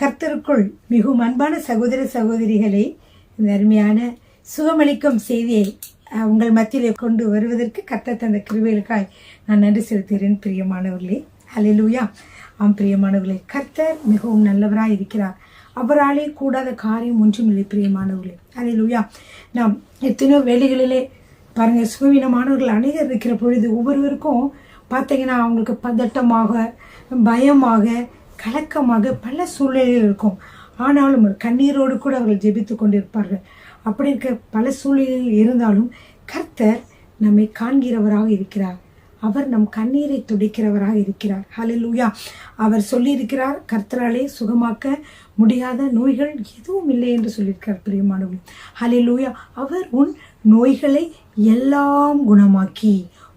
கர்த்தருக்குள் மிகவும் அன்பான சகோதர சகோதரிகளை, இந்த அருமையான சுகமளிக்கும் செய்தியை உங்கள் மத்தியிலே கொண்டு வருவதற்கு கர்த்தர் தந்த கிருபைகளுக்காய் நான் நன்றி செலுத்துகிறேன். பிரியமானவர்களே, ஹல்லேலூயா. ஆம் பிரியமானவர்களே, கர்த்தர் மிகவும் நல்லவராய் இருக்கிறார். அவராலே கூடாத காரியம் ஒன்றுமில்லை. பிரியமானவர்களே, ஹல்லேலூயா. நாம் எத்தனையோ வேலைகளிலே பாருங்க, சுகவீனமானவர்கள் அநேகர் இருக்கிற பொழுது ஒவ்வொருவருக்கும் பார்த்தீங்கன்னா அவங்களுக்கு பதட்டமாக, பயமாக, கலக்கமாக பல சூழ்நிலைகள் இருக்கும். ஆனாலும் ஒரு கண்ணீரோடு கூட அவர்கள் ஜெபித்து கொண்டிருப்பார்கள். அப்படி இருக்க பல சூழ்நிலைகள் இருந்தாலும் கர்த்தர் நம்மை காண்கிறவராக இருக்கிறார். அவர் நம் கண்ணீரை துடைக்கிறவராக இருக்கிறார். ஹல்லேலூயா. அவர் சொல்லியிருக்கிறார், கர்த்தராலே சுகமாக்க முடியாத நோய்கள் எதுவும் இல்லை என்று சொல்லியிருக்கிறார். பிரியமானவர்களே, ஹல்லேலூயா. அவர் உன் நோய்களை எல்லாம் குணமாக்கி,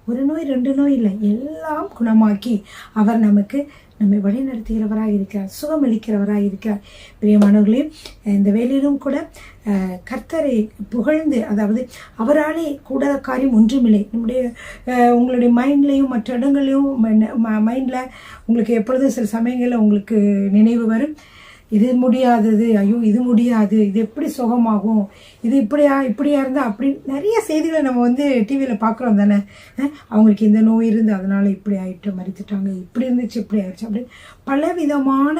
ஒரு நோய் ரெண்டு நோய் இல்லை, எல்லாம் குணமாக்கி அவர் நம்மை வழி நடத்துகிறவராக இருக்கிறார், சுகமளிக்கிறவராக இருக்கிறார். பிரியமானவர்களே, இந்த வேலையிலும் கூட கர்த்தரை புகழ்ந்து, அதாவது அவராலே கூடாத காரியம் ஒன்றுமில்லை. உங்களுடைய மைண்ட்லேயும் மற்ற இடங்களையும் மைண்டில் உங்களுக்கு எப்பொழுதும் சில சமயங்களில் உங்களுக்கு நினைவு வரும், இது முடியாதது, ஐயோ இது முடியாது, இது எப்படி சுகமாகும், இது இப்படியா இருந்தால் அப்படி நிறைய செய்திகளை நம்ம டிவியில் பார்க்குறோம் தானே. அவங்களுக்கு இந்த நோய் இருந்து அதனால் இப்படி ஆகிட்டு மறித்துட்டாங்க, இப்படி இருந்துச்சு இப்படி ஆயிடுச்சு அப்படின்னு பலவிதமான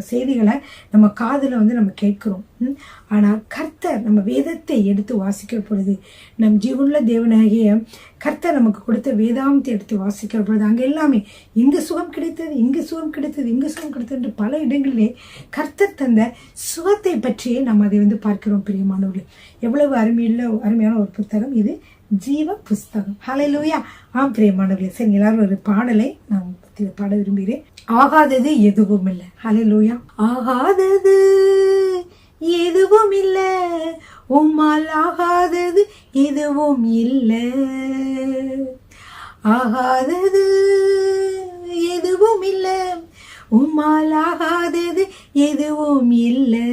செய்திகளை நம்ம காதில் நம்ம கேட்குறோம். ஆனால் கர்த்தர் நம்ம வேதத்தை எடுத்து வாசிக்கிற பொழுது, நம் ஜீவனுள்ள தேவனாகிய கர்த்தர் நமக்கு கொடுத்த வேதாந்தத்தை எடுத்து வாசிக்கிற பொழுது அங்கே எல்லாமே இங்கு சுகம் கிடைத்தது, இங்கு சுகம் கிடைத்தது, இங்கு சுகம் கிடைத்தது என்று பல இடங்களிலே கர்த்தர் தந்த சுகத்தை பற்றியே நாம் அதை பார்க்கிறோம். பிரியமானவர்களே, எவ்வளவு அருமையான ஒரு புத்தகம் இது, ஜீவ புஸ்தகம். ஹல்லேலூயா. ஆம் பிரியமானவர்களே, சரி எல்லாரும் ஒரு பாடலை நான் பாட விரும்புகிறேன். ஆகாதது எதுவும் இல்லை. ஹல்லேலூயா. ஆகாதது எதுவும் இல்லை, உம்மால் ஆகாதது எதுவும் இல்லை. ஆகாதது எதுவும் இல்லை, உம்மால் ஆகாதது எதுவும் இல்லை.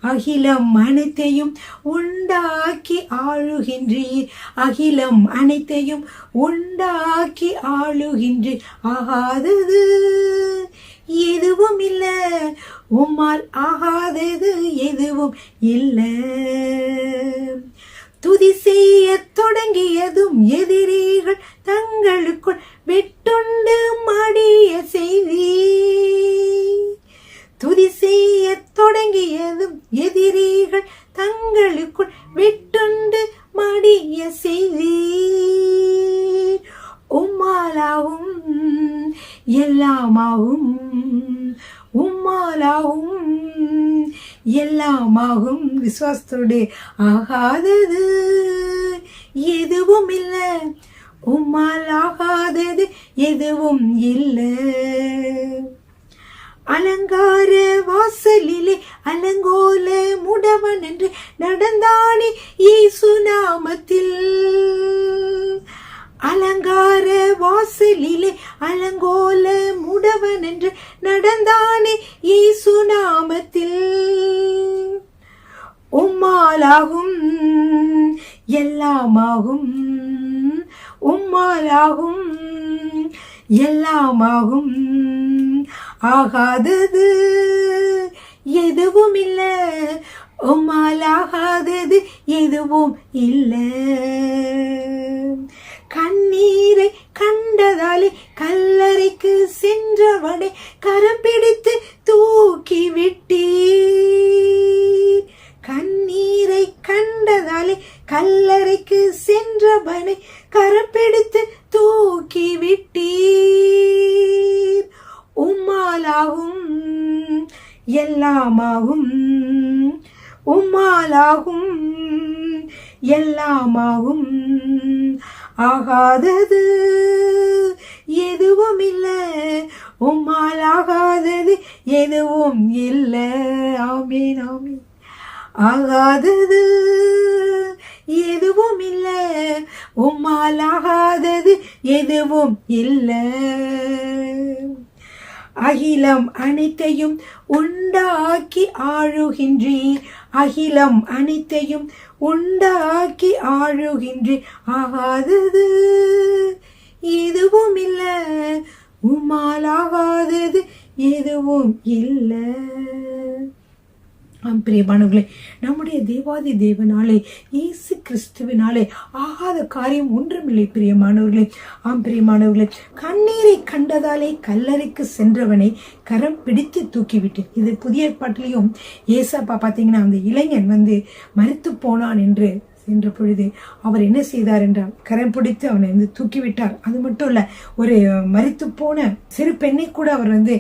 அகிலம் அனைத்தையும் உண்டாக்கி ஆளுகின்றீர், அகிலம் அனைத்தையும் உண்டாக்கி ஆளுகின்றீர். ஆகாதது எதுவும் இல்லை, உம்மால் ஆகாதது எதுவும் இல்லை. துதி செய்ய தொடங்கியதும் எதிரிகள் தங்களுக்குள் வெட்டுண்டு மடிய செய்தீர். துதி செய்ய தொடங்கியதும் எதிரிகள் தங்களுக்குள் வெட்டுண்டு மடிய செய்தீர். உம்மாலாவும் எல்லாமாகும், உம்மாலாவும் எல்லாமாகும். விசுவாசத்தோடு ஆகாதது எதுவும் இல்லை, உம்மால் ஆகாதது எதுவும் இல்லை. அலங்கார வாசலிலே அலங்கோல முடவன் என்று நடந்தானே இயேசு நாமத்தில். அலங்கார வாசலிலே அலங்கோல முடவன் என்று நடந்தானே இயேசு நாமத்தில். உம்மாலாகும் எல்லாமாகும், உம்மாலாகும் எல்லாமாகும். ஆகாதது எதுவும் இல்லை, உம்மால் ஆகாதது எதுவும் இல்லை. கண்ணீரை கண்டதாலே கல்லறைக்கு சென்றவனை கரம் பிடித்து தூக்கி விட்டீர். கண்ணீரை கண்டதாலே கல்லறைக்கு சென்றவனை கரம் பிடித்து தூக்கி விட்டீர். உம்மாலாகும் எல்லாமாகும், உம்மாலாகும் எல்லாமாகும். ஆகாதது எதுவும் இல்லை, உம்மால் ஆகாதது எதுவும் இல்லை. ஆமீன், ஆமீன். ஆகாதது எதுவும் இல்லை, உம்மால் ஆகாதது எதுவும் இல்லை. அகிலம் அனைத்தையும் உண்டாக்கி ஆளுகின்றீர், அகிலம் அனைத்தையும் உண்டாக்கி ஆளுகின்றீர். ஆகாதது எதுவும் இல்லை, உம்மால் ஆகாதது எதுவும் இல்லை. பிரியமானவர்களே, நம்முடைய தேவாதி தேவனாலே இயேசு கிறிஸ்துவினாலே ஆகாத காரியம் ஒன்றுமில்லை. பிரியமானவர்களே, பிரியமானவர்களே, கண்ணீரை கண்டதாலே கல்லறைக்கு சென்றவனை கரம் பிடித்து தூக்கிவிட்டு, இது புதிய ஏற்பாட்டிலையும் ஏசப்பா பார்த்தீங்கன்னா அந்த இளைஞன் மரித்து போனான் என்று சென்ற பொழுது அவர் என்ன செய்தார் என்றால் கரம் பிடித்து அவனை தூக்கிவிட்டார். அது மட்டும் இல்ல, ஒரு மரித்து போன சிறு பெண்ணை கூட அவர்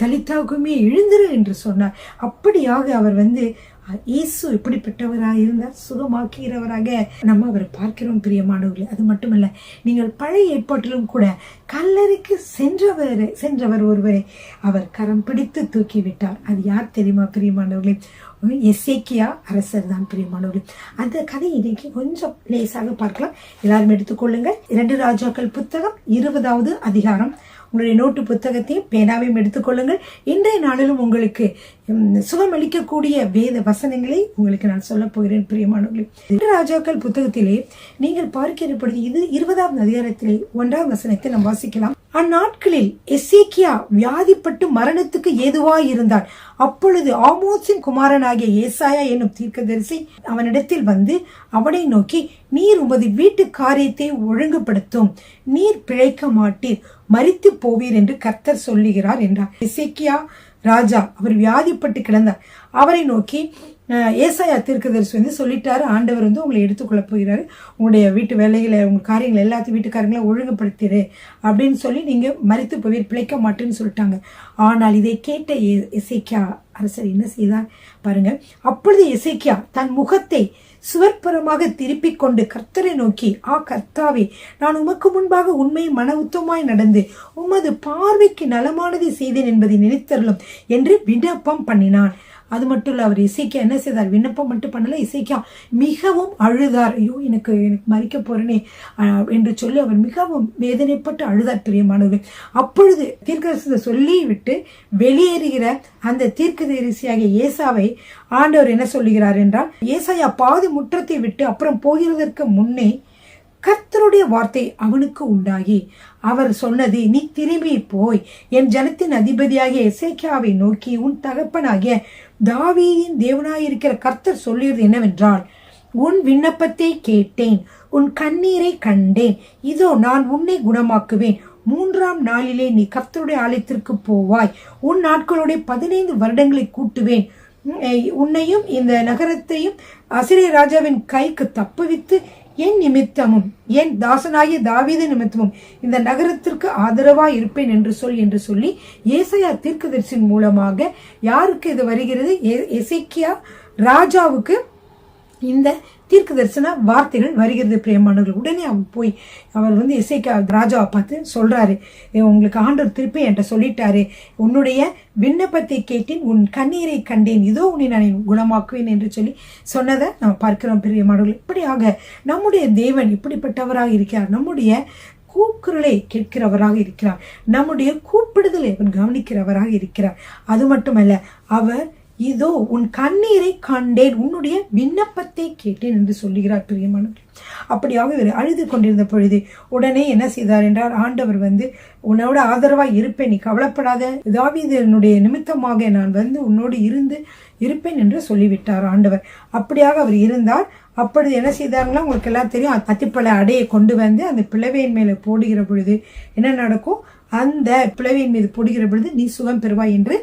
தலித்தாகுமே எழுந்திரு என்று சொன்னார். அப்படியாக அவர் இயேசு எப்படிப்பட்டவராக இருந்தார், சுகமாக்குகிறவராக நம்ம அவரை பார்க்கிறோம். பிரியமானவர்களே, அது மட்டுமல்ல, நீங்கள் பழைய ஏற்பாட்டிலும் கூட கல்லறைக்கு சென்றவர் ஒருவரை அவர் கரம் பிடித்து தூக்கிவிட்டார். அது யார் தெரியுமா பிரியமானவர்களே? எசேக்கியா அரசர் தான். பிரியமானவர்களே, அந்த கதை இன்னைக்கு கொஞ்சம் லேசாக பார்க்கலாம். எல்லாரும் எடுத்துக்கொள்ளுங்கள். 2 ராஜாக்கள் புத்தகம் 20வது அதிகாரம். உங்களுடைய நோட்டு புத்தகத்தையும் பேனாவையும் எடுத்துக்கொள்ளுங்கள். இன்றைய நாளிலும் உங்களுக்கு சுகமளிக்கக்கூடிய வேத வசனங்களை உங்களுக்கு நான் சொல்ல போகிறேன். பிரியமானவர்களே, 2 ராஜாக்கள் புத்தகத்திலே நீங்கள் பார்க்கிற பொழுது இது 20வது அதிகாரத்திலே 1வது வசனத்தை நாம் வாசிக்கலாம். அந்நாட்களில் எசேக்கியா வியாதிப்பட்டு மரணத்துக்கு ஏதுவாய் இருந்தார். அப்பொழுது ஆமோசின் குமாரனாகிய ஏசாயா என்னும் தீர்க்கதரிசி அவனிடத்தில் அவனை நோக்கி, நீர் உமது வீட்டு காரியத்தை ஒழுங்குபடுத்தும், நீர் பிழைக்க மாட்டீர், மரித்து போவீர் என்று கர்த்தர் சொல்லுகிறார் என்றார். எசேக்கியா ராஜா அவர் வியாதிப்பட்டு கிடந்தார். அவரை நோக்கி ஏசாயா தீர்க்கதரிசி சொல்லிட்டாரு, ஆண்டவர் உங்களை எடுத்துக்கொள்ள போகிறாரு, உங்களுடைய வீட்டு வேலைகளை உங்க காரியங்களை எல்லாத்தையும் வீட்டுக்காரங்களை ஒழுங்குபடுத்திடு அப்படின்னு சொல்லி நீங்க மரித்து போவீர், பிழைக்க மாட்டேன்னு சொல்லிட்டாங்க. ஆனால் இதை கேட்ட எசேக்கியா அரசர் என்ன செய்தார் பாருங்க. அப்பொழுது எசேக்கியா தன் முகத்தை சுவர்புறமாக திருப்பிக் கொண்டு கர்த்தரை நோக்கி, கர்த்தாவே, நான் உமக்கு முன்பாக உண்மை மன உத்தமாய் நடந்து உமது பார்வைக்கு நலமானதை செய்தேன் என்பதை நினைத்தருளும் என்று விண்ணப்பம் பண்ணினான். அது மட்டும் இல்ல, அவர் எசேக்கியா என்ன செய்தார்? விண்ணப்பம் மட்டும் பண்ணல, எசேக்கியா மிகவும் அழுதார். ஐயோ, எனக்கு மரிக்க போறேனே என்று சொல்லி அவர் மிகவும் வேதனைப்பட்டு அழுதார். பிரியமானவர்கள், அப்பொழுது தீர்க்கதரிசி சொல்லி விட்டு வெளியேறுகிற அந்த தீர்க்கதரிசியாகிய ஏசாவை ஆண்டவர் என்ன சொல்லுகிறார் என்றால், ஏசாயா பாதி முற்றத்தை விட்டு அப்புறம் போகிறதற்கு முன்னே கர்த்தருடைய வார்த்தை அவனுக்கு உண்டாகி அவர் சொன்னது, நீ திரும்பி போய் என் ஜனத்தின் அதிபதியாகிய எசேக்கியாவை நோக்கி, உன் தகப்பனாகிய தாவீதின் தேவனாயிருக்கிற கர்த்தர் சொல்லியது என்னவென்றால், உன் விண்ணப்பத்தை கேட்டேன், உன் கண்ணீரை கண்டேன், இதோ நான் உன்னை குணமாக்குவேன், 3ஆம் நாளிலே நீ கர்த்தருடைய ஆலயத்திற்கு போவாய், உன் நாட்களுடைய 15 வருடங்களை கூட்டுவேன், உன்னையும் இந்த நகரத்தையும் அசீரிய ராஜாவின் கைக்கு தப்புவித்து என் நிமித்தமும் என் தாசனாகிய தாவீது நிமித்தமும் இந்த நகரத்திற்கு ஆதரவாய் இருப்பேன் என்று சொல்லி ஏசாயா தீர்க்கதரிசியின் மூலமாக யாருக்கு இது வருகிறது? எசேக்கியா ராஜாவுக்கு இந்த தீர்க்க தரிசன வார்த்தைகள் வருகிறது. பிரியமானவர்கள், உடனே அவர் எசேக்கியா ராஜாவை பார்த்து சொல்றாரு, உங்களுக்கு ஆண்டவர் திருப்பி என்கிட்ட சொல்லிட்டாரு, உன்னுடைய விண்ணப்பத்தை கேட்டேன், உன் கண்ணீரை கண்டேன், இதோ உன்னை நான் குணமாக்குவேன் என்று சொல்லி சொன்னதை நாம் பார்க்கிறோம். பிரியமானவர்கள், இப்படியாக நம்முடைய தேவன் இப்படிப்பட்டவராக இருக்கிறார். நம்முடைய கூக்குரலை கேட்கிறவராக இருக்கிறார். நம்முடைய கூப்பிடுதலை அவர் கவனிக்கிறவராக இருக்கிறார். அது மட்டுமல்ல, அவர் இதோ உன் கண்ணீரை கண்டேன், உன்னுடைய விண்ணப்பத்தை கேட்டேன் என்று சொல்லுகிறார். பிரியமானவர்கள், அப்படியாக இவர் அழுது கொண்டிருந்த பொழுது உடனே என்ன செய்தார் என்றால், ஆண்டவர் உன்னோட ஆதரவாய் இருப்பேன், நீ கவலைப்படாத, தாவீதினுடைய நிமித்தமாக நான் உன்னோடு இருப்பேன் என்று சொல்லிவிட்டார் ஆண்டவர். அப்படியாக அவர் இருந்தார். அப்பொழுது என்ன செய்தார்களா, உங்களுக்கு எல்லாம் தெரியும், அத்திப்பழ அடையை கொண்டு அந்த பிளவையின் மேல போடுகிற பொழுது என்ன நடக்கும்? அந்த பிளவையின் மீது போடுகிற பொழுது நீ சுகம் பெறுவாய் என்று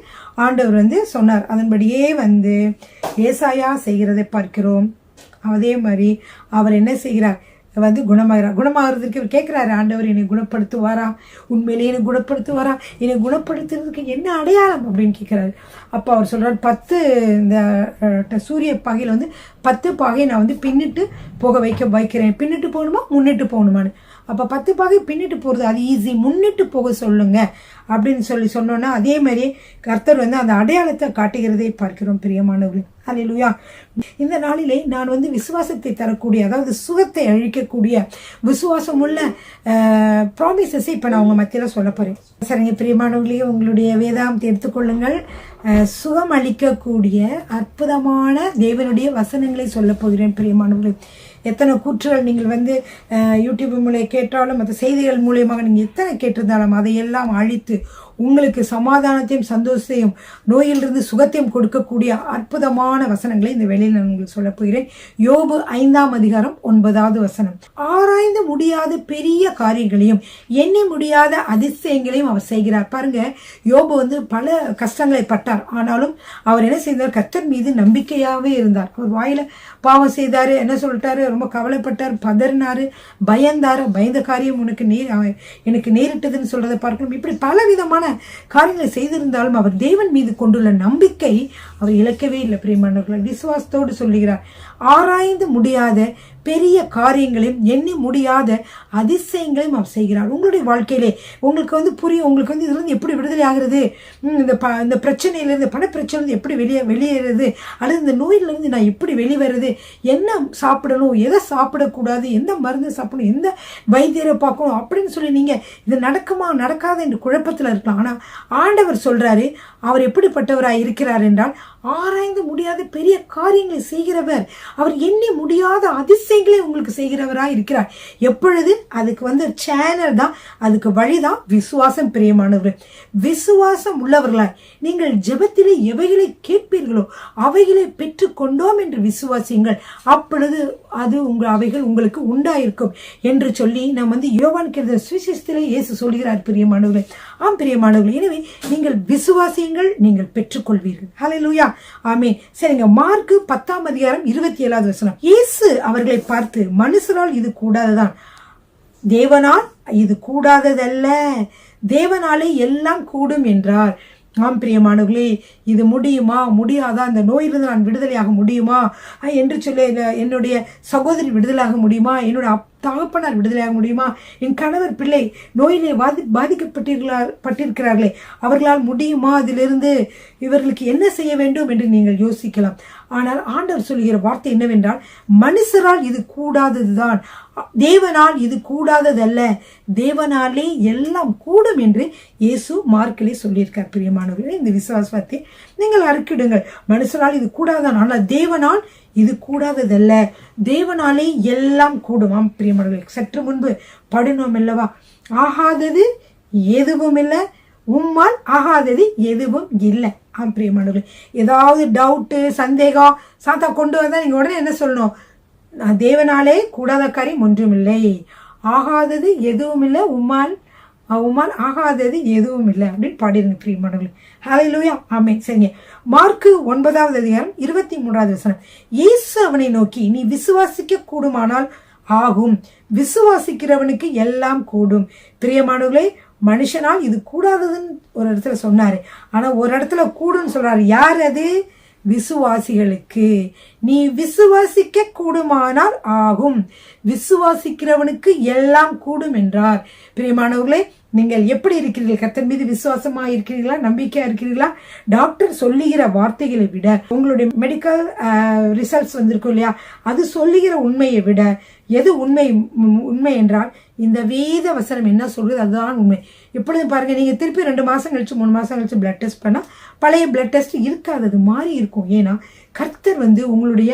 ஆண்டவர் சொன்னார். அதன்படியே ஏசாயா செய்கிறதை பார்க்கிறோம். அதே மாதிரி அவர் என்ன செய்கிறார்? குணமாகிறதுக்கு அவர் கேட்கிறாரு, ஆண்டவர் என்னை குணப்படுத்துவாரா? உண்மையிலே என்னை குணப்படுத்துவாரா? என்னை குணப்படுத்துறதுக்கு என்ன அடையாளம் அப்படின்னு கேட்கிறாரு. அப்போ அவர் சொல்றாரு, 10 இந்த சூரிய பாகையில் 10 பாகை நான் பின்னிட்டு போக வைக்கிறேன். பின்னிட்டு போகணுமா முன்னிட்டு போகணுமான்னு. அப்போ 10 பாகை பின்னிட்டு போகிறது அது ஈஸி, முன்னிட்டு போக சொல்லுங்க அப்படின்னு சொன்னோன்னா, அதே மாதிரி கர்த்தர் அந்த அடையாளத்தை காட்டுகிறதை பார்க்கிறோம். பிரியமானவர்களே, அல்லேலூயா. இந்த நாளிலே நான் விசுவாசத்தை தரக்கூடிய, அதாவது சுகத்தை அழிக்கக்கூடிய விசுவாசமுள்ள ப்ராமிசஸை இப்போ நான் உங்க மத்தியில் சொல்ல போறேன். சரிங்க பிரியமானவர்களே, உங்களுடைய வேதாந்தத்தை எடுத்துக்கொள்ளுங்கள். சுகம் அளிக்கக்கூடிய அற்புதமான தேவனுடைய வசனங்களை சொல்ல போகிறேன். பிரியமானவர்களே, எத்தனை கூற்றுகள் நீங்கள் யூடியூப் மூலம் கேட்டாலும், மற்ற செய்திகள் மூலியமாக நீங்கள் எத்தனை கேட்டிருந்தாலும் அதையெல்லாம் அழித்து உங்களுக்கு சமாதானத்தையும் சந்தோஷத்தையும் நோயிலிருந்து சுகத்தையும் கொடுக்கக்கூடிய அற்புதமான வசனங்களை இந்த வேளையில் நான் உங்களுக்கு சொல்ல போகிறேன். யோபு 5ஆம் அதிகாரம் 9வது வசனம். ஆராய்ந்து முடியாத பெரிய காரியங்களையும் எண்ணி முடியாத அதிசயங்களையும் அவர் செய்கிறார். பாருங்க, யோபு பல கஷ்டங்களை பட்டார். ஆனாலும் அவர் என்ன செய்தார்? கர்த்தர் மீது நம்பிக்கையாவே இருந்தார். அவர் வாயில பாவம் செய்தாரு, என்ன சொல்லிட்டாரு, ரொம்ப கவலைப்பட்டார், பதறினாரு, பயந்தாரு. பயந்த காரியம் எனக்கு நேரிட்டதுன்னு சொல்றதை பார்க்கணும். இப்படி பல விதமான காரியங்களை செய்திருந்தாலும் அவர் தேவன் மீது கொண்டுள்ள நம்பிக்கை அவர் இழக்கவே இல்லை. பிரியமானவர்கள், விசுவாசத்தோடு சொல்லுகிறார், ஆராய்ந்து முடியாத பெரிய காரியங்களையும் எண்ணி முடியாத அதிசயங்களையும் அவர் செய்கிறார். உங்களுடைய வாழ்க்கையிலே உங்களுக்கு புரியும், உங்களுக்கு இதுல இருந்து எப்படி விடுதலை ஆகிறது, இந்த பிரச்சனையிலிருந்து, பண பிரச்சனை எப்படி வெளியேறது, அல்லது இந்த நோயிலிருந்து நான் எப்படி வெளிவருது, என்ன சாப்பிடணும், எதை சாப்பிடக்கூடாது, எந்த மருந்து சாப்பிடணும், எந்த வைத்தியரை பார்க்கணும் அப்படின்னு சொல்லி நீங்க இது நடக்குமா நடக்காது என்று குழப்பத்தில் இருக்கலாம். ஆனா ஆண்டவர் சொல்றாரு, அவர் எப்படிப்பட்டவராய் இருக்கிறார் என்றால், ஆராய்ந்து முடியாத பெரிய காரியங்களை செய்கிறவர். அவர் எண்ணி முடியாத அதிசயங்களை உங்களுக்கு செய்கிறவராய் இருக்கிறார். எப்பொழுது? அதுக்கு சேனல் தான், அதுக்கு வழிதான் விசுவாசம். பிரியமானவர், விசுவாசம் உள்ளவர்களாய் நீங்கள் ஜெபத்திலே எவைகளை கேட்பீர்களோ அவைகளை பெற்றுக் கொண்டோம் என்று விசுவாசியுங்கள், அப்பொழுது அவைகள் உங்களுக்கு உண்டாயிருக்கும் என்று சொல்லி நாம் யோவான் எழுதின சுவிசேஷத்திலே இயேசு சொல்கிறார். பிரியமானவர்களே, ஆம் பிரியமானவர்களே, எனவே நீங்கள் விசுவாசியுங்கள், நீங்கள் பெற்றுக்கொள்வீர்கள். ஹல்லேலூயா, ஆமென். சரிங்க, மார்க் 10ஆம் அதிகாரம் 27வது வசனம். இயேசு அவர்களை பார்த்து, மனுஷரால் இது கூடாததான், தேவனால் இது கூடாததல்ல, தேவனாலே எல்லாம் கூடும் என்றார். ஆம் பிரியமானவர்களே, இது முடியுமா முடியாதா, அந்த நோயிலிருந்து நான் விடுதலையாக முடியுமா என்று சொல்லி, என்னுடைய சகோதரி விடுதலையாக முடியுமா, என்னுடைய தகப்பனார் விடுதலையாக முடியுமா, என் கணவர் பிள்ளை நோயிலே பட்டிருக்கிறார்களே அவர்களால் முடியுமா, அதிலிருந்து இவர்களுக்கு என்ன செய்ய வேண்டும் என்று நீங்கள் யோசிக்கலாம். ஆனால் ஆண்டவர் சொல்லுகிற வார்த்தை என்னவென்றால், மனுஷரால் இது கூடாததுதான், தேவனால் இது கூடாததல்ல, தேவனாலே எல்லாம் கூடும் என்று இயேசு மார்க்கிலே சொல்லியிருக்கார். பிரியமானவர்களே, இந்த விசுவாசத்தை நீங்கள் அறிக்கிடுங்கள். மனுஷரால் இது கூடாதான், ஆனால் தேவனால் இது கூடாததல்ல, தேவனாலே எல்லாம் கூடுமாம். பிரியமானவர்களே, சற்று முன்பு படினோம் அல்லவா, ஆகாதது எதுவும் இல்லை, உம்மால் ஆகாதது எதுவும் இல்லை. ஆம் பிரியமானவர்களே, ஏதாவது டவுட்டு சந்தேகம் சாத்தா கொண்டு வந்தா நீங்க உடனே என்ன சொல்லணும்? தேவனாலே கூடாத காரியம் ஒன்றுமில்லை, ஆகாதது எதுவும் இல்லை, உம்மால் ஆகாதது எதுவும் இல்லை அப்படின்னு பாடிருங்க. பிரியமானவர்களே, ஹல்லேலூயா, ஆமென். சரிங்க, மார்க் 9வது அதிகாரம் 23வது வசனம். இயேசு அவனை நோக்கி, நீ விசுவாசிக்க கூடுமானால் ஆகும், விசுவாசிக்கிறவனுக்கு எல்லாம் கூடும். பிரியமானவர்களே, மனுஷனால் இது கூடாததுன்னு ஒரு இடத்துல சொன்னாரு, ஆனா ஒரு இடத்துல கூடுன்னு சொல்றாரு. யார் அது? விசுவாசிகளுக்கு. நீ விசுவாசிக்க கூடுமானால் ஆகும், விசுவாசிக்கிறவனுக்கு எல்லாம் கூடும் என்றார். பிரியமானவர்களே, நீங்கள் எப்படி இருக்கிறீர்கள்? கர்த்தர் மீது விசுவாசமா இருக்கிறீர்களா, நம்பிக்கையா இருக்கிறீர்களா? டாக்டர் சொல்லுகிற வார்த்தைகளை விட, உங்களுடைய மெடிக்கல் ரிசல்ட்ஸ் வந்திருக்கும் இல்லையா, அது சொல்லுகிற உண்மையை விட எது உண்மை என்றால், இந்த வேத வசனம் என்ன சொல்றது அதுதான் உண்மை. எப்பொழுதும் பாருங்க, நீங்க திருப்பி 2 மாசம் கழிச்சு 3 மாசம் கழிச்சு பிளட் டெஸ்ட் பண்ணா பழைய பிளட் டெஸ்ட் இருக்காது, மாறி இருக்கும். ஏன்னா கர்த்தர் உங்களுடைய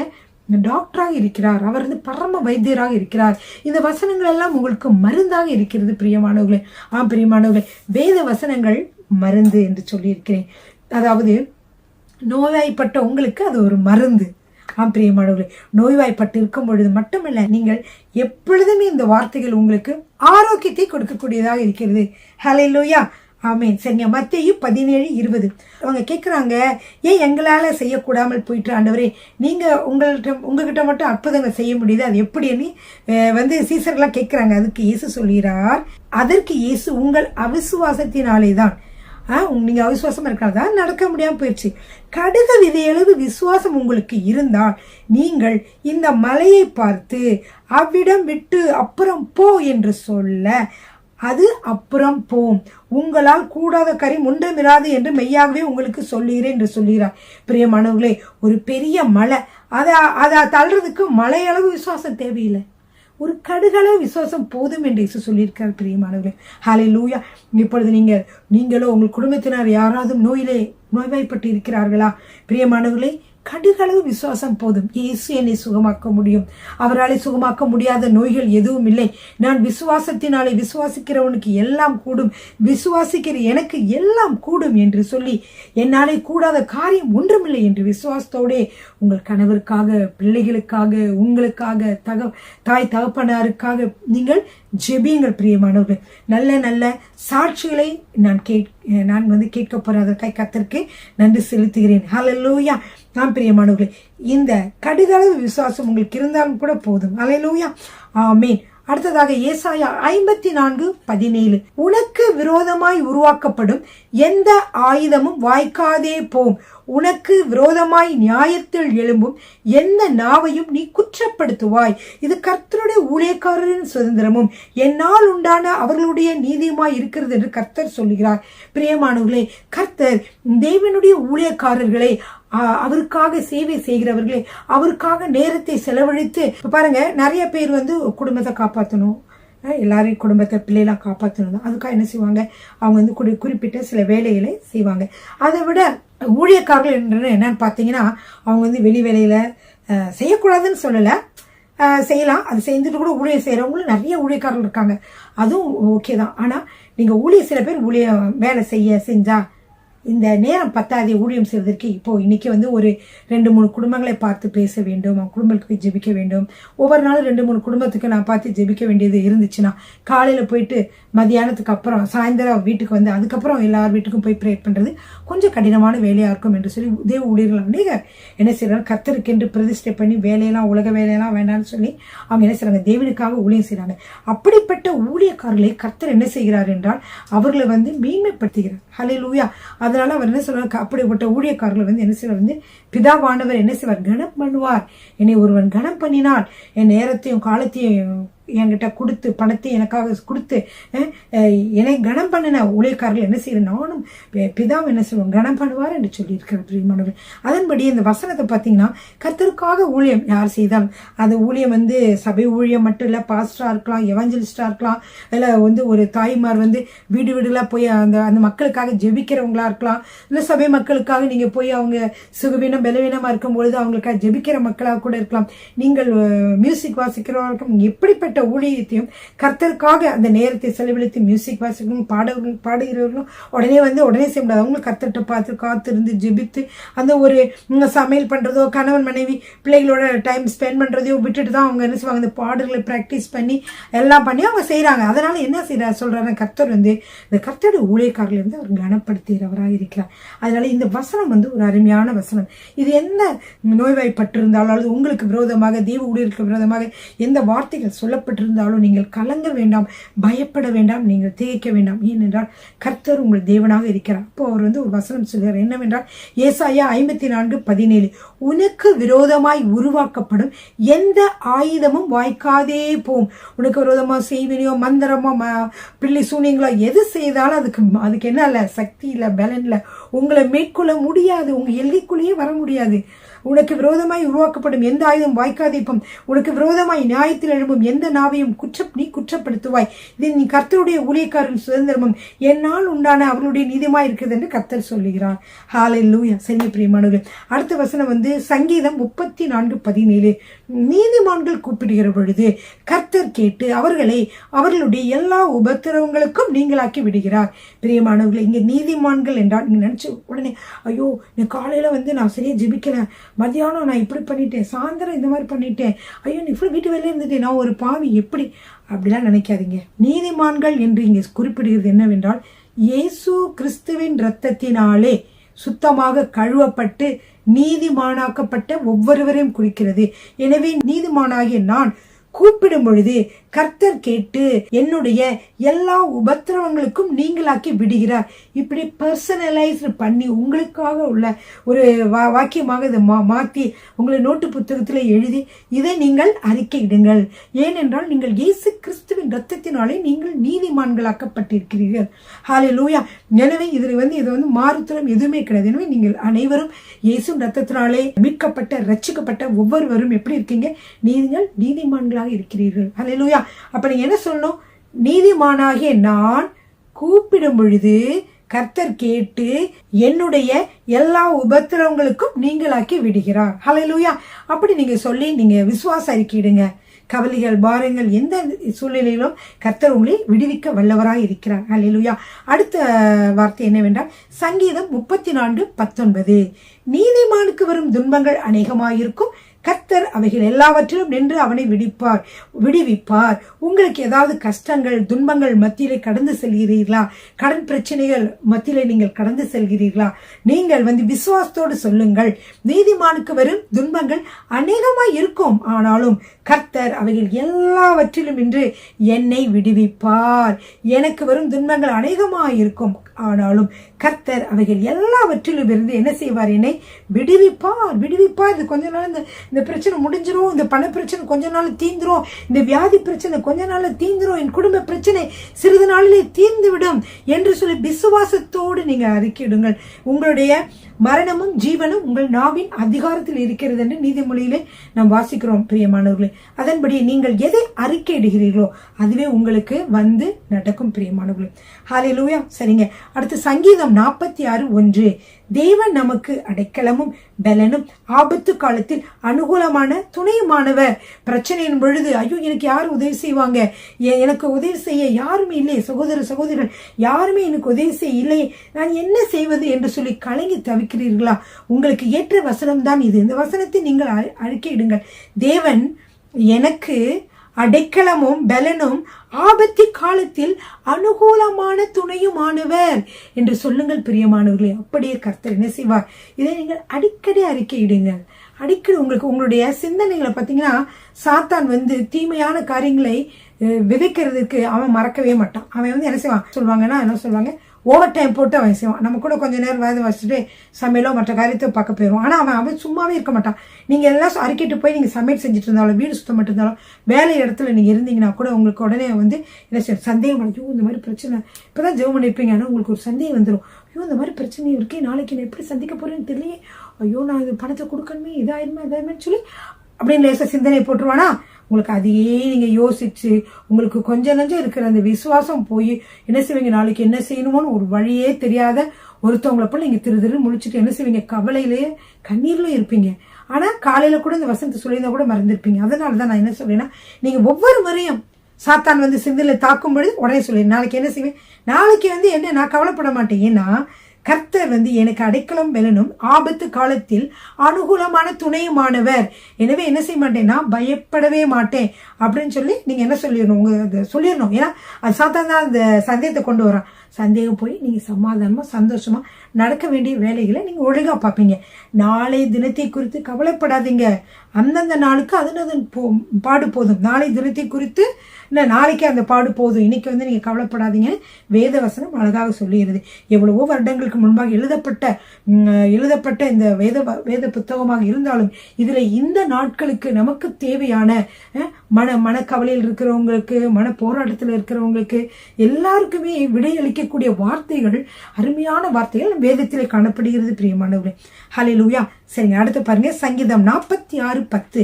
டாக்டராக இருக்கிறார், அவர் பரம வைத்தியராக இருக்கிறார். இந்த வசனங்கள் எல்லாம் உங்களுக்கு மருந்தாக இருக்கிறது. பிரியமானவர்களே, பிரியமானவர்களே, வேத வசனங்கள் மருந்து என்று சொல்லி இருக்கிறேன். அதாவது நோய்வாய்ப்பட்ட உங்களுக்கு அது ஒரு மருந்து. பிரியமானவர்களே, நோய்வாய்ப்பட்டு இருக்கும் பொழுது மட்டுமல்ல, நீங்கள் எப்பொழுதுமே இந்த வார்த்தைகள் உங்களுக்கு ஆரோக்கியத்தை கொடுக்கக்கூடியதாக இருக்கிறது. ஹல்லேலூயா, ஆமென். சரிங்க, மத்தேயு 17:20. அவங்க கேட்குறாங்க, ஏன் எங்களால் செய்யக்கூடாமல் போயிட்டு ஆண்டவரே, நீங்கள் உங்ககிட்ட மட்டும் அற்புதங்கள் செய்ய முடியுது, அது எப்படின்னு சீசர்கள்லாம் கேட்குறாங்க. அதுக்கு இயேசு சொல்கிறார், அதற்கு இயேசு, உங்கள் அவிசுவாசத்தினாலே தான், நீங்க அவிசுவாசமா இருக்கிறதா நடக்க முடியாம போயிடுச்சு. கடுக விதையளவு விசுவாசம் உங்களுக்கு இருந்தால் நீங்கள் இந்த மலையை பார்த்து அவ்விடம் விட்டு அப்புறம் போ என்று சொல்ல அது அப்புறம் போம், உங்களால் கூடாத காரியம் ஒன்றுமிராது என்று மெய்யாகவே உங்களுக்கு சொல்லுகிறேன் என்று சொல்லுகிறார். பிரியமானவர்களே, ஒரு பெரிய மலை, அதை தள்ளுறதுக்கு மலையளவு விசுவாசம் தேவையில்லை, ஒரு கடுகளவு விசுவாசம் போதும் என்று இயேசு சொல்லியிருக்கார். பிரியமானவர்களே, ஹல்லேலூயா. இப்பொழுது நீங்களோ உங்கள் குடும்பத்தினர் யாராவது நோய்வாய்ப்பட்டு இருக்கிறார்களா? பிரியமானவர்களே, கடுகளவு விசுவாசம் போதும். இயேசு என்னை சுகமாக்க முடியும். அவராலே சுகமாக்க முடியாத நோய்கள் எதுவும் இல்லை. நான் விசுவாசத்தினாலே விசுவாசிக்கிறவனுக்கு எல்லாம் கூடும், விசுவாசிக்கிற எனக்கு எல்லாம் கூடும் என்று சொல்லி என்னாலே கூடாத காரியம் ஒன்றுமில்லை என்று விசுவாசத்தோடே உங்கள் கணவருக்காக, பிள்ளைகளுக்காக, உங்களுக்காக, தாய் தகப்பனாருக்காக நீங்கள் ஜெபியுங்கள் பிரியமானவர்கள். நல்ல நல்ல சாட்சிகளை நான் கேட்க போறேன். அதற்காக கர்த்தருக்கு நன்றி செலுத்துகிறேன். ஹல்லேலூயா. நான் பிரியமானவர்களே, இந்த கடுகளவு விசுவாசம் உங்களுக்கு இருந்தாலும் கூட போதும். ஹல்லேலூயா. ஆமென். அடுத்ததாக ஏசாயா 54:17, உனக்கு விரோதமாய் உருவாக்கப்படும் எந்த ஆயுதமும் வாய்க்காதே போம், உனக்கு விரோதமாய் நியாயத்தில் எழும்பும் எந்த நாவையும் நீ குற்றப்படுத்துவாய். இது கர்த்தருடைய ஊழியக்காரரின் சுதந்திரமும் என்னால் உண்டான அவர்களுடைய நீதியுமாய் இருக்கிறது என்று கர்த்தர் சொல்லுகிறார். பிரியமானவர்களே, கர்த்தர் தேவனுடைய ஊழியக்காரர்களை, அவருக்காக சேவை செய்கிறவர்களே, அவருக்காக நேரத்தை செலவழித்து, பாருங்க, நிறைய பேர் குடும்பத்தை காப்பாற்றணும், எல்லாரையும் குடும்பத்தை பிள்ளைலாம் காப்பாற்றணும், அதுக்காக என்ன செய்வாங்க, அவங்க குறிப்பிட்ட சில வேலைகளை செய்வாங்க. அதை விட ஊழியக்காரர்கள் என்னன்னு பார்த்தீங்கன்னா, அவங்க வெளி வேலையில செய்யக்கூடாதுன்னு சொல்லலை, செய்யலாம். அது செஞ்சுட்டு கூட ஊழியம் செய்யறவங்களும் நிறைய ஊழியக்காரர்கள் இருக்காங்க, அதுவும் ஓகே தான். ஆனா நீங்க சில பேர் வேலை செஞ்சா இந்த நேரம் பத்தாதே ஊழியம் செய்வதற்கு. இப்போ இன்னைக்கு ஒரு 2-3 குடும்பங்களை பார்த்து பேச வேண்டும், அவங்க குடும்பத்துக்கு போய் ஜெபிக்க வேண்டும். ஒவ்வொரு நாளும் 2-3 குடும்பத்துக்கு நான் பார்த்து ஜெபிக்க வேண்டியது இருந்துச்சுன்னா, காலையில போயிட்டு மத்தியானத்துக்கு அப்புறம் சாயந்தரம் வீட்டுக்கு அதுக்கப்புறம் எல்லார் வீட்டுக்கும் போய் ப்ரே பண்றது கொஞ்சம் கடினமான வேலையா இருக்கும் என்று சொல்லி தேவ ஊழியர்கள் என்ன செய்யறாங்க, கர்த்தருக்கென்று பிரதிஷ்டை பண்ணி வேலையெல்லாம், உலக வேலையெல்லாம் வேண்டாம்னு சொல்லி அவங்க என்ன செய்யறாங்க, தேவனுக்காக ஊழியம் செய்யறாங்க. அப்படிப்பட்ட ஊழியக்காரர்களை கர்த்தர் என்ன செய்கிறார் என்றால் அவர்களை மேன்மைப்படுத்துகிறார். ஹல்லேலூயா. அதனால அவர் என்ன சொல்றாரு, அப்படிப்பட்ட ஊழியக்காரர்கள் என்ன செய்வார், பிதாவானவர் என்ன செய்வார், கனம் பண்ணுவார். என்னை ஒருவன் கனம் பண்ணினால் என் நேரத்தையும் காலத்தையும் என்கிட்ட கொடுத்து, பணத்தை எனக்காக கொடுத்து என்னை கனம் பண்ணின ஊழியக்காரர்கள் என்ன செய்வேன், நானும் பிதாவும் என்ன செய்வோம், கனம் பண்ணுவார் என்று சொல்லி இருக்கிற. அதன்படி இந்த வசனத்தை பார்த்தீங்கன்னா, கர்த்தருக்காக ஊழியம் யார் செய்தாலும், அந்த ஊழியம் சபை ஊழியம் மட்டும் இல்லை, பாஸ்டரா இருக்கலாம், எவாஞ்சலிஸ்டா இருக்கலாம், இல்லை ஒரு தாய்மார் வீடு வீடுலாம் போய் அந்த மக்களுக்காக ஜெபிக்கிறவங்களா இருக்கலாம், இல்லை சபை மக்களுக்காக நீங்க போய் அவங்க சுகவீனம் பலவீனமா இருக்கும் பொழுது அவங்களுக்காக ஜெபிக்கிற மக்களாக கூட இருக்கலாம். நீங்கள் மியூசிக் வாசிக்கிறவர்களுக்கும் எப்படிப்பட்ட ஊழியத்தையும் கர்த்தருக்காக அந்த நேரத்தை செலவழித்து மியூசிக் வாசிக்கணும், பாடுகிறவர்களும் உடனே செய்ய முடியாது. அவங்களும் கர்த்தர்கிட்ட பார்த்து காத்திருந்து ஜெபித்து அந்த ஒரு சமையல் பண்றதோ, கணவன் மனைவி பிள்ளைகளோட டைம் ஸ்பெண்ட் பண்றதையோ விட்டுட்டு தான் அவங்க என்ன செய்வாங்க, இந்த பாடல்களை பிராக்டிஸ் பண்ணி எல்லாம் பண்ணி அவங்க செய்யறாங்க. அதனால என்ன செய்யறாரு சொல்றாங்க, கர்த்தர் இந்த கர்த்தருடைய ஊழியக்காரர்கள் அவர் கனப்படுத்துகிறவராக இருக்கிறார். அதனால இந்த வசனம் ஒரு அருமையான வசனம். இது எந்த நோய்வாய்ப்பட்டிருந்தாலும் அல்லது உங்களுக்கு விரோதமாக, தேவ ஊழியர்களுக்கு விரோதமாக எந்த வார்த்தைகள் சொல்லப்பட்டிருந்தாலும் நீங்கள் கலங்க வேண்டாம், பயப்பட வேண்டாம், நீங்கள் திகைக்க வேண்டாம். ஏனென்றால் கர்த்தர் உங்கள் தேவனாக இருக்கிறார். அப்போ அவர் ஒரு வசனம் சொல்கிறார், என்னவென்றால் ஏசாயா 54:17, உனக்கு விரோதமாய் உருவாக்கப்படும் எந்த ஆயுதமும் வாய்க்காதே போம். உனக்கு விரோதமா செய்வினையோ, மந்திரமோ, பிள்ளை சூனியங்களோ எது செய்தாலும் அதுக்கு என்ன இல்லை, சக்தி இல்லை, பலன் இல்லை, உங்களை மேற்கொள்ள முடியாது, உங்க எல்லைக்குள்ளேயே வர முடியாது. உனக்கு விரோதமாய் உருவாக்கப்படும் எந்த ஆயுதம் வாய்க்காதேப்போம், உனக்கு விரோதமாய் நியாயத்தில் எழும்பும் எந்த நாவையும் நீ குற்றப்படுத்துவாய். இது நீ கர்த்தருடைய ஊழியக்காரன் சுதந்திரமும் என்னால் உண்டான அவர்களுடைய நீதியமாய் இருக்கிறது என்று கர்த்தர் சொல்லுகிறார். ஹல்லேலூயா. சரி பிரியமானவர்களே, அடுத்த வசனம் சங்கீதம் 34:17, நீதிமான்கள் கூப்பிடுகிற பொழுது கர்த்தர் கேட்டு அவர்களை அவர்களுடைய எல்லா உபத்திரவங்களுக்கும் நீங்களாக்கி விடுகிறார். பிரியமானவர்களே, இங்க நீதிமான்கள் என்றால் நீங்க நினைச்சு உடனே, ஐயோ நீ காலையில நான் சரியா ஜெபிக்கல, மத்தியானம் நான் இப்படி பண்ணிட்டேன், சாயந்தரம் இந்த மாதிரி பண்ணிட்டேன், ஐயோ நீ இப்படி வீட்டு வேலையில இருந்துட்டேன், நான் ஒரு பாவி, எப்படி அப்படிலாம் நினைக்காதீங்க. நீதிமான்கள் என்று இங்கே குறிப்பிடுகிறது என்னவென்றால், இயேசு கிறிஸ்துவின் இரத்தத்தினாலே சுத்தமாக கழுவப்பட்டு நீதிமானாக்கப்பட்ட ஒவ்வொருவரையும் குறிக்கிறது. எனவே நீதிமானாகிய நான் கூப்பிடும் பொழுது கர்த்தர் கேட்டு என்னுடைய எல்லா உபத்திரவங்களுக்கும் நீங்களாக்கி விடுகிறார். இப்படி பர்சனலைஸ்டு பண்ணி உங்களுக்காக உள்ள ஒரு வாக்கியமாக இதை மாற்றி உங்களை நோட்டு புத்தகத்தில் எழுதி இதை நீங்கள் அறிக்கையிடுங்கள். ஏனென்றால் நீங்கள் இயேசு கிறிஸ்துவின் இரத்தத்தினாலே நீங்கள் நீதிமான்களாக்கப்பட்டிருக்கிறீர்கள். ஹல்லேலூயா. எனவே இது மாறுத்தரம் எதுவுமே கிடையாது. எனவே நீங்கள் அனைவரும் இயேசு இரத்தத்தினாலே மீட்கப்பட்ட ரட்சிக்கப்பட்ட ஒவ்வொருவரும் எப்படி இருக்கீங்க, நீங்கள் நீதிமான்களாக இருக்கிறீர்கள். ஹல்லேலூயா. அப்ப நீங்க என்ன சொல்லணும், நீதிமானாகிய நான் கூப்பிடும் பொழுது கர்த்தர் கேட்டு என்னுடைய எல்லா உபத்திரவங்களுக்கும் நீங்களாக்கி விடுகிறார். ஹல்லேலூயா. அப்படி நீங்க சொல்லி நீங்க விசுவாச அறிக்கையிடுங்க. கவலைகள், பாரங்கள் எந்த சூழ்நிலையிலும் கர்த்தர் உங்களை விடுவிக்க வல்லவராய் இருக்கிறார். ஹல்லேலூயா. அடுத்த வார்த்தை என்னவென்றால் சங்கீதம் 34:19, நீதிமானுக்கு வரும் துன்பங்கள் அநேகமாயிருக்கும், கர்த்தர் அவைகள் எல்லாவற்றிலும் நின்று அவனை விடுவிப்பார். உங்களுக்கு ஏதாவது கஷ்டங்கள், துன்பங்கள் மத்தியிலே கடந்து செல்கிறீர்களா? கடன் பிரச்சனைகள் மத்தியிலே நீங்கள் கடந்து செல்கிறீர்களா? நீங்கள் விசுவாசத்தோடு சொல்லுங்கள், நீதிமானுக்கு வரும் துன்பங்கள் அநேகமாய் இருக்கும், ஆனாலும் கர்த்தர் அவைகள் எல்லாவற்றிலும் நின்று என்னை விடுவிப்பார். எனக்கு வரும் துன்பங்கள் அநேகமாய் இருக்கும், ஆனாலும் கர்த்தர் அவைகள் எல்லாவற்றிலும் இருந்து என்ன செய்வார்? என்னை விடுவிப்பார். இது கொஞ்ச நாள் இந்த பிரச்சனை முடிஞ்சிரும், இந்த பண பிரச்சனை கொஞ்ச நாள் தீந்துரும், இந்த வியாதி பிரச்சனை கொஞ்ச நாள் தீந்துரும், என் குடும்ப பிரச்சனை சிறிது நாளிலே தீர்ந்து விடும் என்று சொல்லி விசுவாசத்தோடு நீங்க அறிக்கையிடுங்கள். உங்களுடைய மரணமும் ஜீவனும் உங்கள் நாவின் அதிகாரத்தில் இருக்கிறது என்று நீதிமொழியிலே நாம் வாசிக்கிறோம் பிரியமானவர்களே. அதன்படி நீங்கள் எதை அறிக்கையிடுகிறீர்களோ அதுவே உங்களுக்கு நடக்கும் பிரியமானவர்களே. ஹல்லேலூயா. சரிங்க. அடுத்து சங்கீதம் 46:1, தேவன் நமக்கு அடைக்கலமும் பலனும் ஆபத்து காலத்தில் அனுகூலமான துணையுமானவர். பிரச்சனையின் பொழுது ஐயோ எனக்கு யாரும் உதவி செய்வாங்க, எனக்கு உதவி செய்ய யாருமே இல்லை, சகோதரர்கள் யாருமே எனக்கு உதவி செய்ய இல்லை, நான் என்ன செய்வது என்று சொல்லி கலங்கி தவிக்கிறீர்களா? உங்களுக்கு ஏற்ற வசனம் தான் இது. இந்த வசனத்தை நீங்கள் அறிக்கையிடுங்கள். தேவன் எனக்கு அடைக்கலமும் பலனும் ஆபத்து காலத்தில் அனுகூலமான துணையுமானவர் என்று சொல்லுங்கள் பிரியமானவர்களே. அப்படியே கர்த்தர் என்ன செய்வார்? இதை நீங்கள் அடிக்கடி அறிக்கையிடுங்கள். அடிக்கடி உங்களுடைய சிந்தனைகளை பார்த்தீங்கன்னா, சாத்தான் தீமையான காரியங்களை விதைக்கிறதுக்கு அவன் மறக்கவே மாட்டான். அவன் என்ன செய்வான் சொல்லுவாங்கன்னா, என்ன சொல்லுவாங்க, ஓவர் டைம் போட்டு அவன் செய்வான். நம்ம கூட கொஞ்ச நேரம் வேலை வச்சுட்டு சமையலோ மற்ற காரியத்தை பார்க்க போயிடுவோம். ஆனால் அவன் சும்மாவே இருக்க மாட்டான். நீங்கள் எல்லாம் அறிக்கிட்டு போய் நீங்கள் சமையல் செஞ்சுட்டு இருந்தாலும், வீடு சுத்தம் பண்ணிட்டு இருந்தாலும், வேலை இடத்துல நீங்கள் இருந்தீங்கன்னா கூட உங்களுக்கு உடனே என்ன சந்தேகம் ஐயோ இந்த மாதிரி பிரச்சனை, இப்போதான் ஜெபம் பண்ணியிருப்பீங்க, ஆனால் உங்களுக்கு ஒரு சந்தேகம் வந்துடும். ஐயோ இந்த மாதிரி பிரச்சனை இருக்கே, நாளைக்கு நான் எப்படி சந்திக்க போறேன்னு தெரியலையே, ஐயோ நான் இது பணத்தை கொடுக்கணுமே, இதாயிருமே சொல்லி அப்படின்னு லேசாக சிந்தனை போட்டுருவானா? உங்களுக்கு அதையே நீங்க யோசிச்சு உங்களுக்கு கொஞ்சம் நஞ்சம் இருக்கிற அந்த விசுவாசம் போய் என்ன செய்வீங்க? நாளைக்கு என்ன செய்யணுமோன்னு ஒரு வழியே தெரியாத ஒருத்தவங்களை போல நீங்க திரு முடிச்சுட்டு என்ன செய்வீங்க? கவலையிலேயே கண்ணீர்லயும் இருப்பீங்க. ஆனா காலையில கூட இந்த வசனத்தை சொல்லியிருந்தா கூட மறந்துருப்பீங்க. அதனாலதான் நான் என்ன சொல்றேன்னா, நீங்க ஒவ்வொரு முறையும் சாத்தான் சிந்தையில தாக்கும் பொழுது உடனே சொல்லி நாளைக்கு என்ன செய்வேன், நாளைக்கு என்ன நான் கவலைப்பட மாட்டேன். ஏன்னா கர்த்தர் எனக்கு அடைக்கலம் பலனும் ஆபத்து காலத்தில் அனுகூலமான துணையுமானவர். எனவே என்ன செய்ய மாட்டேன், நான் பயப்படவே மாட்டேன் அப்படின்னு சொல்லி நீங்க என்ன சொல்லிடணும். ஏன்னா அது சாத்தான் தான் அந்த சந்தேகத்தை கொண்டு வரான். சந்தேகம் போய் நீங்க சமாதானமா சந்தோஷமா நடக்க வேண்டிய வேலைகளை நீங்க ஒழுங்கா பார்ப்பீங்க. நாளை தினத்தை குறித்து கவலைப்படாதீங்க. அந்தந்த நாளுக்கு அதன் பாடு போதும். நாளை தினத்தை குறித்து நாளைக்கு அந்த பாடு போதும், இன்னைக்கு நீங்க கவலைப்படாதீங்க. வேத வசனம் அழகாக சொல்லுகிறது. எவ்வளவோ வருடங்களுக்கு முன்பாக எழுதப்பட்ட இந்த வேத புத்தகமாக இருந்தாலும் இதுல இந்த நாட்களுக்கு நமக்கு தேவையான மனக்கவலையில் இருக்கிறவங்களுக்கு, மன போராட்டத்தில் இருக்கிறவங்களுக்கு எல்லாருக்குமே விடையளிக்கக்கூடிய வார்த்தைகள், அருமையான வார்த்தைகள் வேதத்திலே காணப்படுகிறது பிரியமானவர்களே. ஹல்லேலூயா. சரிங்க. அடுத்து பாருங்க, சங்கீதம் 46:10,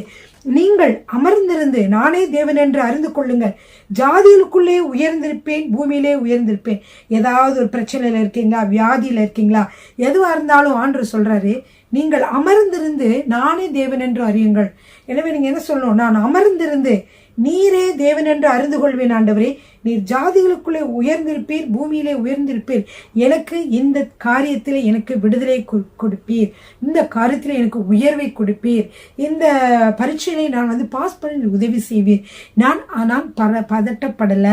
நீங்கள் அமர்ந்திருந்து நானே தேவன் என்று அறிந்து கொள்ளுங்கள், ஜாதிகளுக்குள்ளே உயர்ந்திருப்பேன், பூமியிலே உயர்ந்திருப்பேன். ஏதாவது ஒரு பிரச்சனையில இருக்கீங்களா, வியாதியில இருக்கீங்களா, எதுவா இருந்தாலும் ஆண்டவர் சொல்றாரு, நீங்கள் அமர்ந்திருந்து நானே தேவன் என்று அறியுங்கள். எனவே நீங்க என்ன சொல்லணும், நான் அமர்ந்திருந்து நீரே தேவன் என்று அறிந்து கொள்வேன் ஆண்டவரே, நீர் ஜாதிகளுக்குள்ளே உயர்ந்திருப்பீர், பூமியிலே உயர்ந்திருப்பீர், எனக்கு இந்த காரியத்திலே எனக்கு விடுதலை கொடுப்பீர், இந்த காரியத்திலே எனக்கு உயர்வை கொடுப்பீர், இந்த பரீட்சையிலே நான் பாஸ் பண்ணி உதவி செய்வீர், நான் பதட்டப்படல,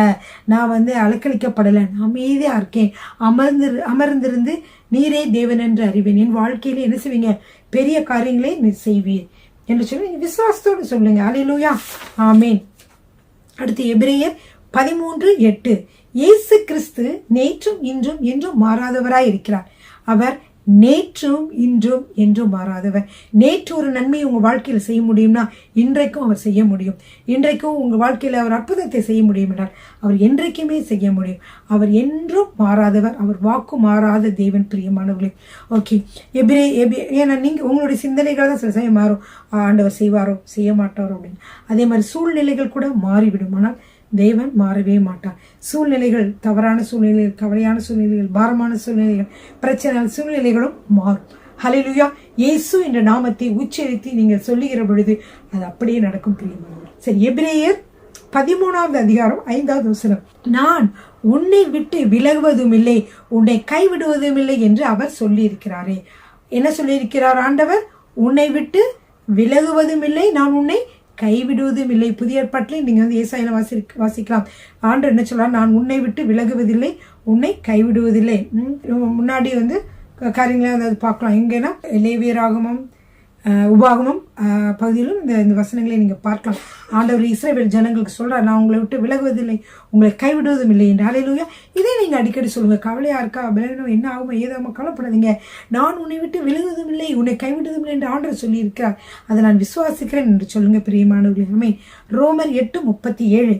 நான் அலக்களிக்கப்படலை, நான் அமைதியா இருக்கேன், அமர்ந்திருந்து நீரே தேவன் என்று அறிவேன், என் வாழ்க்கையிலே என்ன செய்வீங்க, பெரிய காரியங்களே நீர் செய்வீர் என்று சொல்லி விசுவாசத்தோடு சொல்லுங்க. அல்லேலூயா. ஆமேன். அடுத்து எபிரேயர் 13:8, இயேசு கிறிஸ்து நேற்றும் இன்றும் என்றும் மாறாதவராய் இருக்கிறார். அவர் நேற்றும் இன்றும் என்றும் மாறாதவர். நேற்று ஒரு நன்மை உங்க வாழ்க்கையில செய்ய முடியும்னா இன்றைக்கும் அவர் செய்ய முடியும். இன்றைக்கும் உங்க வாழ்க்கையில அவர் அற்புதத்தை செய்ய முடியும் என்றால் அவர் என்றைக்குமே செய்ய முடியும். அவர் என்றும் மாறாதவர். அவர் வாக்கு மாறாத தேவன் பிரியமானவர்களே. ஓகே, ஏன்னா நீங்க உங்களுடைய சிந்தனைகள் தான் சில சமயம் மாறும். ஆண்டவர் செய்வாரோ செய்ய மாட்டாரோ அப்படின்னு. அதே மாதிரி சூழ்நிலைகள் கூட மாறிவிடும். ஆனால் தேவன் மாறவே மாட்டார். சூழ்நிலைகள், தவறான சூழ்நிலைகள், கவலையான சூழ்நிலைகள், பாரமான சூழ்நிலைகள், பிரச்சனை சூழ்நிலைகளும் மாறும். ஹல்லேலூயா. இயேசு என்ற நாமத்தை உச்சரித்து நீங்கள் சொல்லுகிற பொழுது அது அப்படியே நடக்கும் பிரியமானவர்களே. சரி, எபிரேயர் 13வது அதிகாரம் 5வது வசனம். நான் உன்னை விட்டு விலகுவதும் இல்லை, உன்னை கைவிடுவதும் இல்லை என்று அவர் சொல்லி இருக்கிறாரே. என்ன சொல்லியிருக்கிறார் ஆண்டவர்? உன்னை விட்டு விலகுவதும் இல்லை, நான் உன்னை கைவிடுவதும் இல்லை. புதிய ஏற்பாட்டிலே நீங்க ஏசாயில வாசிக்கலாம். ஆண்டவர் என்ன சொல்றார்? நான் உன்னை விட்டு விலகுவதில்லை, உன்னை கைவிடுவதில்லை. முன்னாடி காரியங்களே அதாவது பார்க்கலாம். எங்கன்னா லேவியராகமம், உபாகமம் பகுதியிலும் இந்த வசனங்களை நீங்க பார்க்கலாம். ஆண்டவர் இஸ்ரவேல் ஜனங்களுக்கு சொல்றார், நான் உங்களை விட்டு விலகுவதில்லை, உங்களை கைவிடுவதும் இல்லை என்று. ஹல்லேலூயா. இதே நீங்க அடிக்கடி சொல்லுங்க. கவலையா இருக்கா, பலவீனம் என்ன ஆகுமோ ஏதாமோ கவலைப்படாதீங்க, நான் உன்னை விட்டு விலகுவதும் இல்லை, உன்னை கைவிடுவதும் இல்லை என்று ஆண்டவர் சொல்லி இருக்கிறார். அதை நான் விசுவாசிக்கிறேன் என்று சொல்லுங்க பிரியமானவர்களே. ஆமென். ரோமர் 8:37.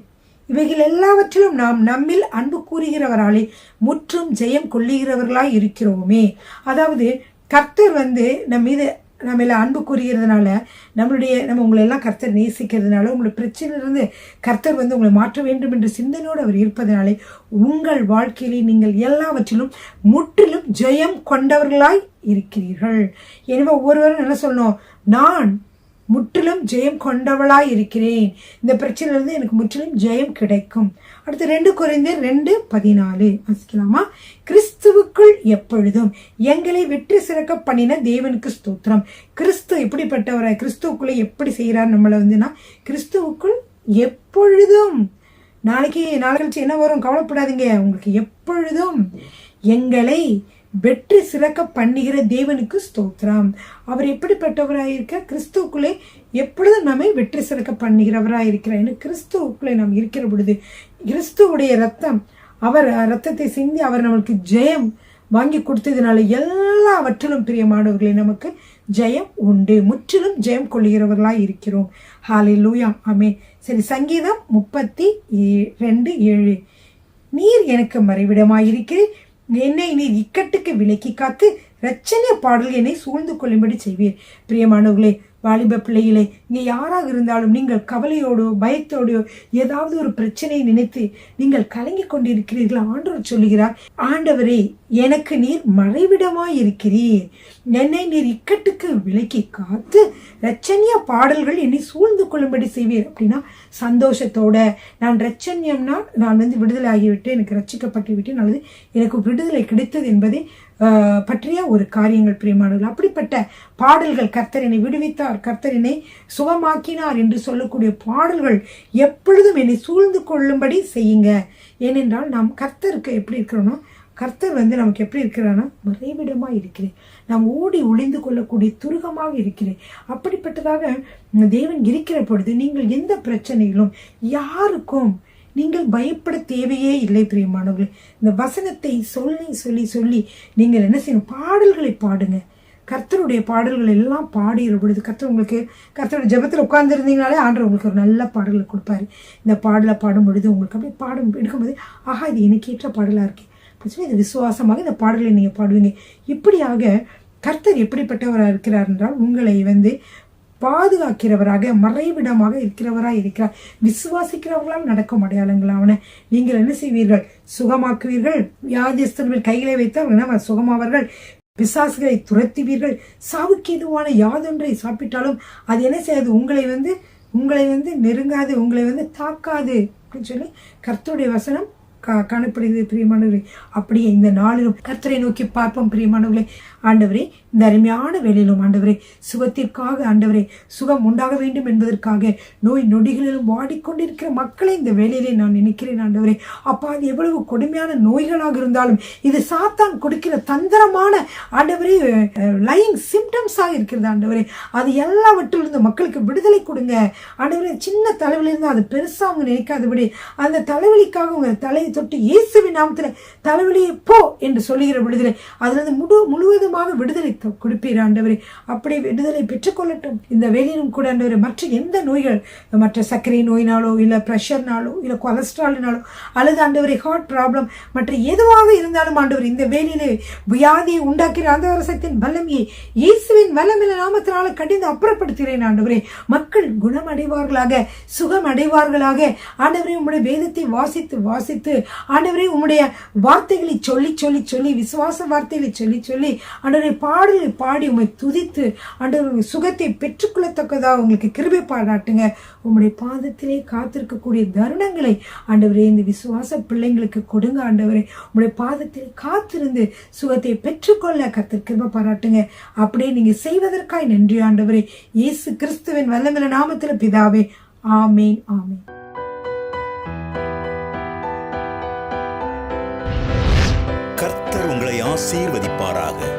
இவைகள் எல்லாவற்றிலும் நாம் நம்மில் அன்பு கூறுகிறவராலே முற்றும் ஜெயம் கொள்ளுகிறவர்களாய் இருக்கிறோமே. அதாவது கர்த்தர் நம்ம அன்பு கூறுகிறதுனால, நம்ம உங்களை எல்லாம் கர்த்தர் நேசிக்கிறதுனால, உங்களுடைய பிரச்சனையிலிருந்து கர்த்தர் உங்களை மாற்ற வேண்டும் என்ற சிந்தனையோடு அவர் இருப்பதனாலே உங்கள் வாழ்க்கையிலே நீங்கள் எல்லாவற்றிலும் முற்றிலும் ஜெயம் கொண்டவர்களாய் இருக்கிறீர்கள். எனவே ஒவ்வொருவரும் என்ன சொல்லணும்? நான் முற்றிலும் ஜெயம் கொண்டவளாய் இருக்கிறேன், இந்த பிரச்சனையிலிருந்து எனக்கு முற்றிலும் ஜெயம் கிடைக்கும். அடுத்து 2 கொரிந்தியர் 2:14 வாசிக்கலாமா? கிறிஸ்துவுக்குள் எப்பொழுதும் எங்களை வெற்றி சிறக்க பண்ணின தேவனுக்கு ஸ்தோத்திரம். கிறிஸ்து எப்படிப்பட்டவராய், கிறிஸ்துவுக்குள்ளே எப்படி செய்யறார் நம்மளை கிறிஸ்துவுக்குள் எப்பொழுதும். நாளை கழிச்சு என்ன வரும் கவலைப்படாதீங்க. உங்களுக்கு எப்பொழுதும் எங்களை வெற்றி சிறக்க பண்ணுகிற தேவனுக்கு ஸ்தோத்திரம். அவர் எப்படிப்பட்டவராயிருக்க? கிறிஸ்துவுக்குள்ளே எப்பொழுதும் நம்மை வெற்றி சிறக்க பண்ணுகிறவராயிருக்கிறார். ஏன்னா கிறிஸ்துவுக்குள்ளே நாம் இருக்கிற பொழுது கிறிஸ்துவுடைய ரத்தம், அவர் ரத்தத்தை சிந்தி அவர் நம்மளுக்கு ஜெயம் வாங்கி கொடுத்ததுனால எல்லாவற்றிலும் பிரியமானவர்களே நமக்கு ஜெயம் உண்டு, முற்றிலும் ஜெயம் கொள்ளுகிறவர்களாய் இருக்கிறோம். ஹல்லேலூயா. ஆமென். சரி, சங்கீதம் 32:7. நீர் எனக்கு மறைவிடமாயிருக்கிறீர், என்னை நீர் இக்கட்டுக்கு விலக்கி காத்து இரட்சணிய பாடல் என்னை சூழ்ந்து கொள்ளும்படி செய்வீர். பிரியமானவர்களே, வாலிப பிள்ளைகளே, இங்கே யாராக இருந்தாலும் நீங்கள் கவலையோடோ பயத்தோடையோ ஏதாவது ஒரு பிரச்சனையை நினைத்து நீங்கள் கலங்கி கொண்டிருக்கிறீர்கள். ஆண்டவர் சொல்லுகிறார், ஆண்டவரே எனக்கு நீர் மறைவிடமாய் இருக்கிறீர், என்னை நீர் இக்கட்டுக்கு விலக்கி காத்து இரட்சணிய பாடல்கள் என்னை சூழ்ந்து கொள்ளும்படி செய்வீர். அப்படின்னா சந்தோஷத்தோட, நான் இரட்சண்யம்னா நான் விடுதலை ஆகிவிட்டு எனக்கு ரட்சிக்கப்பட்டு விட்டேன், அல்லது எனக்கு விடுதலை கிடைத்தது என்பதை பற்றிய ஒரு காரியங்கள் பிரியமானவர்கள். அப்படிப்பட்ட பாடல்கள், கர்த்தர் என்னை விடுவித்தார், கர்த்தர் என்னை சுகமாக்கினார் என்று சொல்லக்கூடிய பாடல்கள் எப்பொழுதும் என்னை சூழ்ந்து கொள்ளும்படி செய்யுங்க. ஏனென்றால் நாம் கர்த்தருக்கு எப்படி இருக்கிறோம்னா, கர்த்தர் நமக்கு எப்படி இருக்கிறான்னா மறைவிடமாக இருக்கிறேன், நாம் ஓடி ஒளிந்து கொள்ளக்கூடிய துருகமாக இருக்கிறேன். அப்படிப்பட்டதாக தேவன் இருக்கிற பொழுது நீங்கள் எந்த பிரச்சனையிலும் யாருக்கும் நீங்கள் பயப்பட தேவையே இல்லை பிரியமானவர்களே. இந்த வசனத்தை சொல்லி சொல்லி சொல்லி நீங்கள் என்ன செய்யணும்? பாடல்களை பாடுங்க. கர்த்தருடைய பாடல்கள் எல்லாம் பாடுகிற பொழுது கர்த்தருடைய ஜெபத்தில் உட்கார்ந்துருந்தீங்கனாலே ஆண்டவர் உங்களுக்கு ஒரு நல்ல பாடல்களை கொடுப்பாரு. இந்த பாடலை பாடும் பொழுது உங்களுக்கு அப்படியே பாடம் எடுக்கும்போது, ஆஹா இது எனக்கு ஏற்ற பாடலாக இருக்கு, இது விசுவாசமாக இந்த பாடலை நீங்கள் பாடுவீங்க. இப்படியாக கர்த்தர் எப்படிப்பட்டவராக இருக்கிறார் என்றால் உங்களை பாதுகாக்கிறவராக மறைவிடமாக இருக்கிறவராக இருக்கிறார். விசுவாசிக்கிறவர்களால் நடக்கும் அடையாளங்கள் அவனை நீங்கள் என்ன செய்வீர்கள்? சுகமாக்குவீர்கள். வியாதிஸ்தர்கள் கைகளை வைத்தால் சுகமாவார்கள். பிசாசுகளை துரத்துவீர்கள். சாவுக்கு எதுவான யாதொன்றை சாப்பிட்டாலும் அது என்ன செய்யாது? உங்களை நெருங்காது, உங்களை தாக்காது அப்படின்னு சொல்லி கர்த்தருடைய வசனம் காணப்படுகிறது பிரியமானவர்களே. அப்படியே இந்த நாளிலும் கர்த்தரை நோக்கி பார்ப்போம் பிரியமானவர்களே. ஆண்டவரே, இந்த அருமையான வேளையிலும் ஆண்டவரே, சுகத்திற்காக ஆண்டவரே, சுகம் உண்டாக வேண்டும் என்பதற்காக நோய் நொடிகளிலும் வாடிக்கொண்டிருக்கிற மக்களை இந்த வேளையிலே நான் நினைக்கிறேன் ஆண்டவரே. அப்பா, அது எவ்வளவு கொடுமையான நோய்களாக இருந்தாலும் இது சாத்தான் கொடுக்கிற தந்திரமான ஆண்டவரே லைங் சிம்டம்ஸாக இருக்கிறது ஆண்டவரே. அது எல்லாவற்றிலிருந்து மக்களுக்கு விடுதலை கொடுங்க ஆண்டவரே. சின்ன தலைவலிருந்து அது பெருசாக அவங்க நினைக்காதபடி அந்த தலைவலிக்காக உங்க தலையை தொட்டு இயேசுவின் நாமத்தில் தலைவலியை போ என்று சொல்லுகிற விடுதலை அதிலிருந்து முழுவதுமாக விடுதலை கொடுப்பீர் ஆண்டவரே. அப்படி விடுதலை பெற்றுக்கொள்ளட்டும் இந்த வேலையிலும் கூட ஆண்டவரே. மற்ற எந்த நோய்கள், மற்ற சர்க்கரை நோயினாலோ இல்லை ப்ரெஷர்னாலோ இல்லை கொலஸ்ட்ரால்னாலோ அல்லது ஆண்டவரே ஹார்ட் ப்ராப்ளம் மற்ற எதுவாக இருந்தாலும் ஆண்டவர் இந்த வேலையிலே வியாதியை உண்டாக்கிற அந்த அரசத்தின் வல்லமையை இயேசுவின் வல்லமையில நாமத்தினால கடிந்து அப்புறப்படுத்துகிறேன் ஆண்டவரே. மக்கள் குணமடைவார்களாக, சுகம் அடைவார்களாக. ஆண்டவரே உம்முடைய வேதத்தை வாசித்து வாசித்து ஆண்டவரே உம்முடைய வார்த்தைகளை சொல்லி சொல்லி சொல்லி விசுவாச வார்த்தைகளை சொல்லி சொல்லி ஆண்டவரை பாடலை பாடி உம்மை துதித்து ஆண்டவர் சுகத்தை பெற்றுக்கொள்ளத்தக்கதாக உங்களுக்கு கிருபை பாராட்டுங்க. உம்முடைய பாதத்திலே காத்திருக்கக்கூடிய தருணங்களை ஆண்டவரே இந்த விசுவாச பிள்ளைங்களுக்கு கொடுங்க ஆண்டவரே. உம்முடைய பாதத்திலே காத்திருந்து சுகத்தை பெற்றுக்கொள்ள கர்த்தர் கிருபை பாராட்டுங்க. அப்படியே நீங்க செய்வதற்காய் நன்றி ஆண்டவரே. இயேசு கிறிஸ்துவின் வல்லமையுள்ள நாமத்தில் பிதாவே, ஆமேன் ஆமேன். கர்த்தர் உங்களை ஆசீர்வதிப்பாராக.